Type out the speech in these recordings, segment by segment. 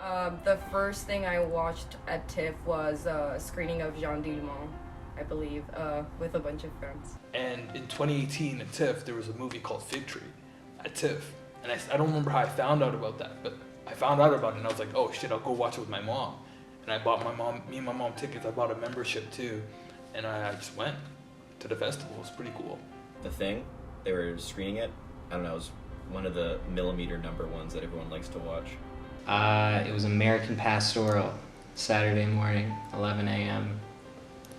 The first thing I watched at TIFF was a screening of Jean Dulmont, I believe, with a bunch of friends. And in 2018 at TIFF, there was a movie called Fig Tree at TIFF. And I don't remember how I found out about that, but I found out about it and I was like, oh shit, I'll go watch it with my mom. And I bought me and my mom tickets. I bought a membership too. And I just went to the festival. It was pretty cool. The Thing, they were screening it. I don't know, it was one of the millimeter number ones that everyone likes to watch. It was American Pastoral, Saturday morning, 11 a.m.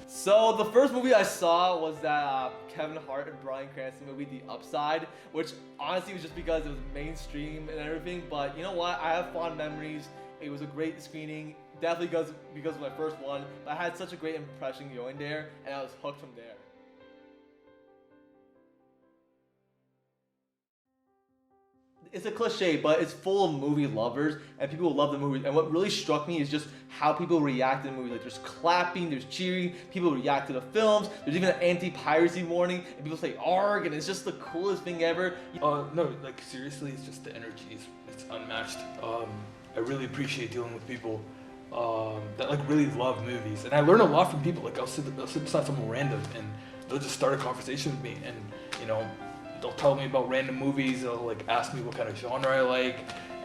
So the first movie I saw was that Kevin Hart and Bryan Cranston movie, The Upside, which honestly was just because it was mainstream and everything, but you know what, I have fond memories. It was a great screening, definitely because of my first one, but I had such a great impression going there, and I was hooked from there. It's a cliche, but it's full of movie lovers and people who love the movie. And what really struck me is just how people react to the movie. Like there's clapping, there's cheering, people react to the films. There's even an anti-piracy warning, and people say "arg," and it's just the coolest thing ever. No, like seriously, it's just the energy. It's unmatched. I really appreciate dealing with people that like really love movies, and I learn a lot from people. Like I'll sit beside someone random, and they'll just start a conversation with me, and you know. They'll tell me about random movies, they'll like ask me what kind of genre I like,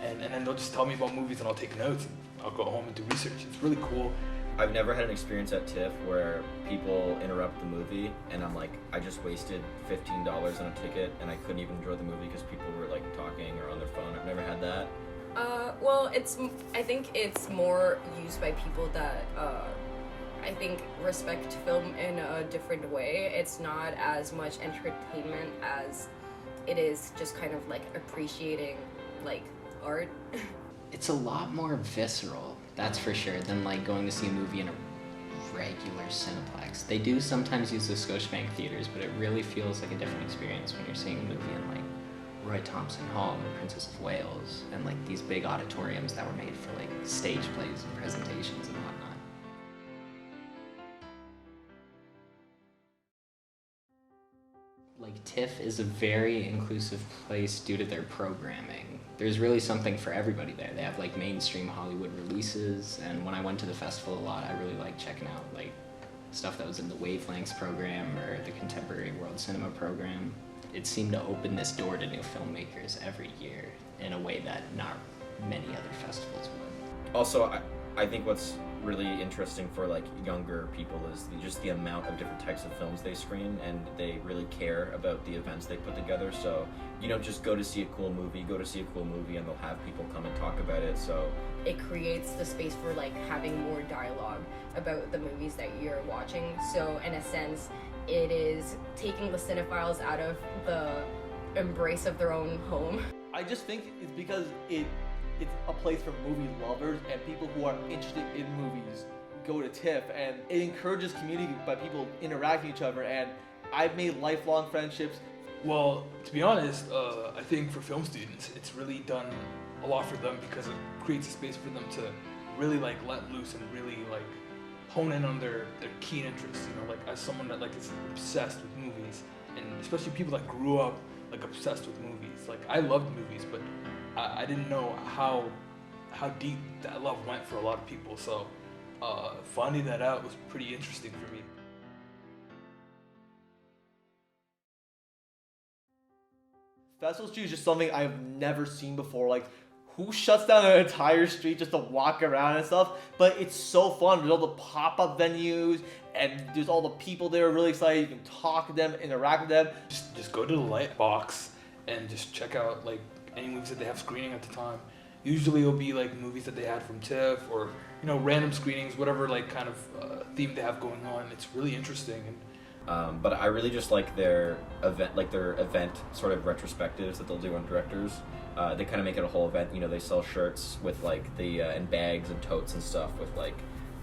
and then they'll just tell me about movies and I'll take notes and I'll go home and do research. It's really cool. I've never had an experience at TIFF where people interrupt the movie and I'm like, I just wasted $15 on a ticket and I couldn't even enjoy the movie because people were like talking or on their phone. I've never had that. Well, I think it's more used by people that I think respect film in a different way. It's not as much entertainment as it is just kind of like appreciating like art. It's a lot more visceral, that's for sure, than like going to see a movie in a regular Cineplex. They do sometimes use the Scotiabank theaters, but it really feels like a different experience when you're seeing a movie in like Roy Thompson Hall and The Princess of Wales and like these big auditoriums that were made for like stage plays and presentations and whatnot. Like TIFF is a very inclusive place due to their programming. There's really something for everybody there. They have like mainstream Hollywood releases, and when I went to the festival a lot, I really liked checking out like stuff that was in the Wavelengths program or the Contemporary World Cinema program. It seemed to open this door to new filmmakers every year in a way that not many other festivals would. Also, I think what's really interesting for like younger people is just the amount of different types of films they screen, and they really care about the events they put together. So you don't just go to see a cool movie, and they'll have people come and talk about it. So it creates the space for like having more dialogue about the movies that you're watching. So in a sense, it is taking the cinephiles out of the embrace of their own home. I just think it's because it's a place for movie lovers and people who are interested in movies go to TIFF, and it encourages community by people interacting with each other, and I've made lifelong friendships. Well, to be honest, I think for film students, it's really done a lot for them because it creates a space for them to really like let loose and really like hone in on their keen interests. You know, like as someone that like is obsessed with movies, and especially people that grew up like obsessed with movies. Like I loved movies, but I didn't know how deep that love went for a lot of people. So finding that out was pretty interesting for me. Festival Street is just something I've never seen before. Like, who shuts down an entire street just to walk around and stuff? But it's so fun. There's all the pop-up venues, and there's all the people there really excited. You can talk to them, interact with them. Just go to the light box and just check out like any movies that they have screening at the time. Usually it'll be like movies that they had from TIFF or, you know, random screenings, whatever like kind of theme they have going on. It's really interesting. And but I really just like their event sort of retrospectives that they'll do on directors. They kind of make it a whole event. You know, they sell shirts with like the and bags and totes and stuff with like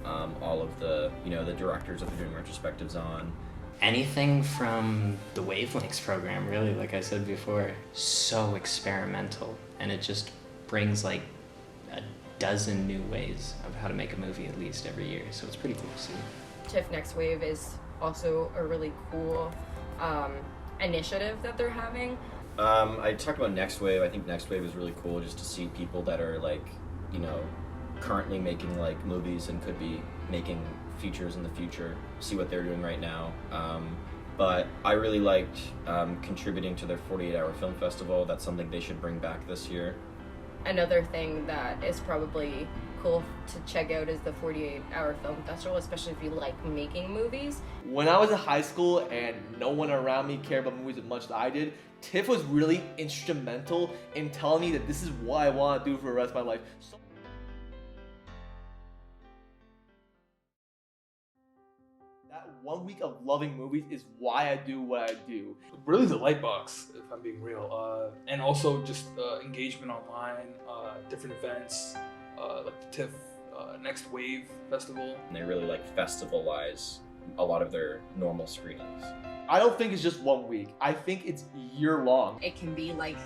all of the, you know, the directors that they're doing retrospectives on. Anything from the Wavelengths program, really, like I said before, so experimental, and it just brings like a dozen new ways of how to make a movie at least every year, so it's pretty cool to see. TIFF Next Wave is also a really cool initiative that they're having. I talked about Next Wave. I think Next Wave is really cool just to see people that are like, you know, currently making like movies and could be making features in the future, see what they're doing right now. But I really liked contributing to their 48-hour film festival. That's something they should bring back this year. Another thing that is probably cool to check out is the 48-hour film festival, especially if you like making movies. When I was in high school and no one around me cared about movies as much as I did, TIFF was really instrumental in telling me that this is what I want to do for the rest of my life. So that 1 week of loving movies is why I do what I do. Really the Lightbox, if I'm being real, and also just engagement online, different events, like the TIFF Next Wave Festival. And they really like festivalize a lot of their normal screenings. I don't think it's just 1 week. I think it's year long. It can be like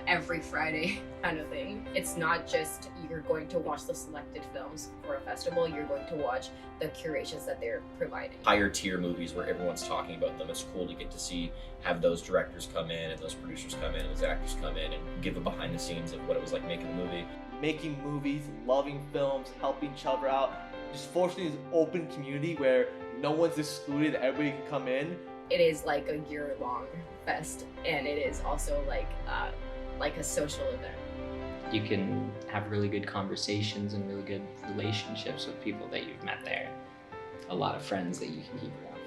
every Friday kind of thing. It's not just you're going to watch the selected films for a festival, you're going to watch the curations that they're providing. Higher tier movies where everyone's talking about them. It's cool to get to see, have those directors come in and those producers come in and those actors come in and give a behind the scenes of what it was like making the movie. Making movies, loving films, helping each other out, just fostering this open community where no one's excluded, everybody can come in. It is like a year-long fest, and it is also like a social event. You can have really good conversations and really good relationships with people that you've met there. A lot of friends that you can keep around.